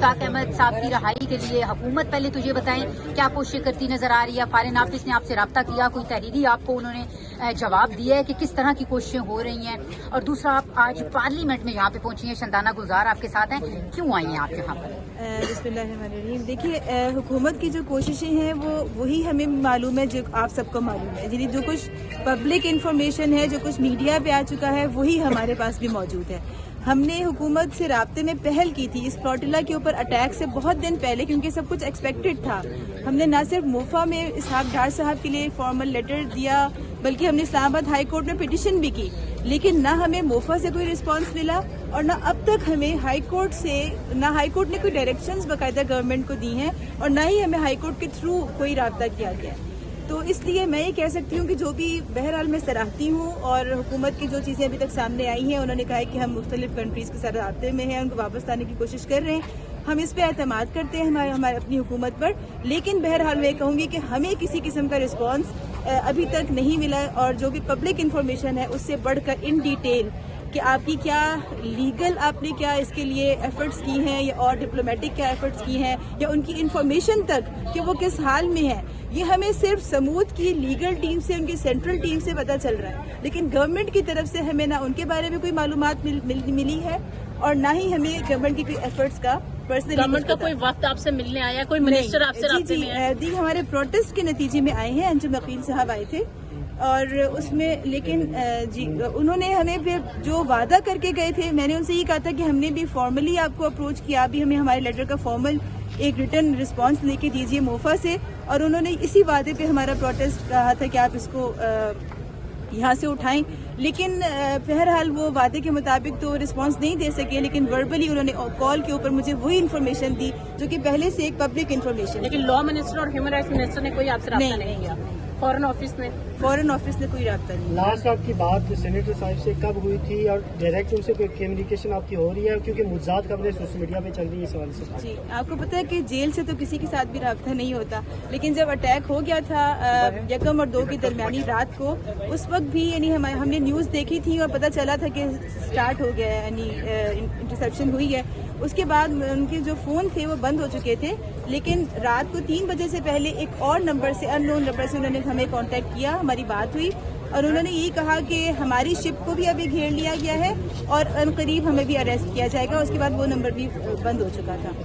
مشتاق احمد صاحب کی رہائی کے لیے حکومت پہلے تو یہ بتائیں کیا کوشش کرتی نظر آ رہی ہے؟ فارن آفس نے آپ سے رابطہ کیا؟ کوئی تحریری آپ کو انہوں نے جواب دیا ہے کہ کس طرح کی کوششیں ہو رہی ہیں؟ اور دوسرا، آپ آج پارلیمنٹ میں یہاں پہ پہنچی ہیں، شندانہ گلزار آپ کے ساتھ ہیں، کیوں آئی ہیں آپ یہاں پر؟ بسم اللہ الرحمن الرحیم۔ دیکھیے، حکومت کی جو کوششیں ہیں وہی ہمیں معلوم ہے جو آپ سب کو معلوم ہے، یعنی جو کچھ پبلک انفارمیشن ہے، جو کچھ میڈیا پہ آ چکا ہے، وہی ہمارے پاس بھی موجود ہے۔ ہم نے حکومت سے رابطے میں پہل کی تھی اس فلوٹیلا کے اوپر اٹیک سے بہت دن پہلے، کیونکہ سب کچھ ایکسپیکٹڈ تھا۔ ہم نے نہ صرف موفا میں اسحاق ڈار صاحب کے لیے فارمل لیٹر دیا، بلکہ ہم نے اسلام آباد ہائی کورٹ میں پٹیشن بھی کی، لیکن نہ ہمیں موفا سے کوئی رسپانس ملا، اور نہ اب تک ہمیں ہائی کورٹ نے کوئی ڈائریکشنز باقاعدہ گورنمنٹ کو دی ہیں، اور نہ ہی ہمیں ہائی کورٹ کے تھرو کوئی رابطہ کیا گیا۔ تو اس لیے میں یہ کہہ سکتی ہوں کہ جو بھی بہرحال میں سراہتی ہوں، اور حکومت کی جو چیزیں ابھی تک سامنے آئی ہیں، انہوں نے کہا ہے کہ ہم مختلف کنٹریز کے ساتھ رابطے میں ہیں، ان کو واپس لانے کی کوشش کر رہے ہیں۔ ہم اس پہ اعتماد کرتے ہیں ہمارے اپنی حکومت پر، لیکن بہرحال میں کہوں گی کہ ہمیں کسی قسم کا رسپانس ابھی تک نہیں ملا، اور جو بھی پبلک انفارمیشن ہے اس سے بڑھ کر ان ڈیٹیل کہ آپ کی کیا لیگل، آپ نے کیا اس کے لیے ایفرٹس کی ہیں، یا اور ڈپلومیٹک کیا ایفرٹس کی ہیں، یا ان کی انفارمیشن تک کہ وہ کس حال میں ہے، یہ ہمیں صرف سمود کی لیگل ٹیم سے، ان کی سینٹرل ٹیم سے پتہ چل رہا ہے، لیکن گورنمنٹ کی طرف سے ہمیں نہ ان کے بارے میں کوئی معلومات ملی ہے، اور نہ ہی ہمیں گورنمنٹ کی کوئی ایفرٹس کا پرسنلی۔ گورنمنٹ کا کوئی وفد آپ سے ملنے آیا، کوئی منسٹر آپ سے رابطے میں آیا؟ جی، ہمارے پروٹیسٹ کے نتیجے میں آئے ہیں، انجم عقیل صاحب آئے تھے، اور اس میں لیکن جی انہوں نے ہمیں پھر جو وعدہ کر کے گئے تھے، میں نے ان سے یہ کہا تھا کہ ہم نے بھی فارملی آپ کو اپروچ کیا، آپ بھی ہمیں ہمارے لیٹر کا فارمل ایک ریٹرن رسپانس لے کے دیجیے موفا سے، اور انہوں نے اسی وعدے پہ ہمارا پروٹیسٹ کہا تھا کہ آپ اس کو یہاں سے اٹھائیں، لیکن بہرحال وہ وعدے کے مطابق تو رسپانس نہیں دے سکے، لیکن وربلی انہوں نے کال کے اوپر مجھے وہی انفارمیشن دی جو کہ پہلے سے ایک پبلک انفارمیشن۔ لیکن لا منسٹر اور ہیومن رائٹس منسٹر نے کوئی آپ سے رابطہ نہیں کیا؟ فورن آفس نے کوئی رابطہ نہیں۔ لاسٹ آپ کی بات سینیٹر صاحب سے کب ہوئی تھی، اور ڈائریکٹ ان سے کوئی کمیونیکیشن آپ کی ہو رہی ہے؟ کیونکہ متضاد خبریں سوشل میڈیا پہ چل رہی ہیں اس حوالے سے۔ جی، آپ کو پتہ ہے کہ جیل سے تو کسی کے ساتھ بھی رابطہ نہیں ہوتا، لیکن جب اٹیک ہو گیا تھا 1 اور 2 کی درمیانی رات کو، اس وقت بھی یعنی ہم نے نیوز دیکھی تھی اور پتہ چلا تھا کہ سٹارٹ ہو گیا ہے، یعنی انٹرسیپشن ہوئی ہے۔ اس کے بعد ان کے جو فون تھے وہ بند ہو چکے تھے، لیکن رات کو 3 بجے سے پہلے ایک اور نمبر سے، ان نون نمبر سے انہوں نے ہمیں کانٹیکٹ کیا، ہماری بات ہوئی، اور انہوں نے یہ کہا کہ ہماری شپ کو بھی ابھی گھیر لیا گیا ہے، اور عنقریب ہمیں بھی اریسٹ کیا جائے گا۔ اس کے بعد وہ نمبر بھی بند ہو چکا تھا۔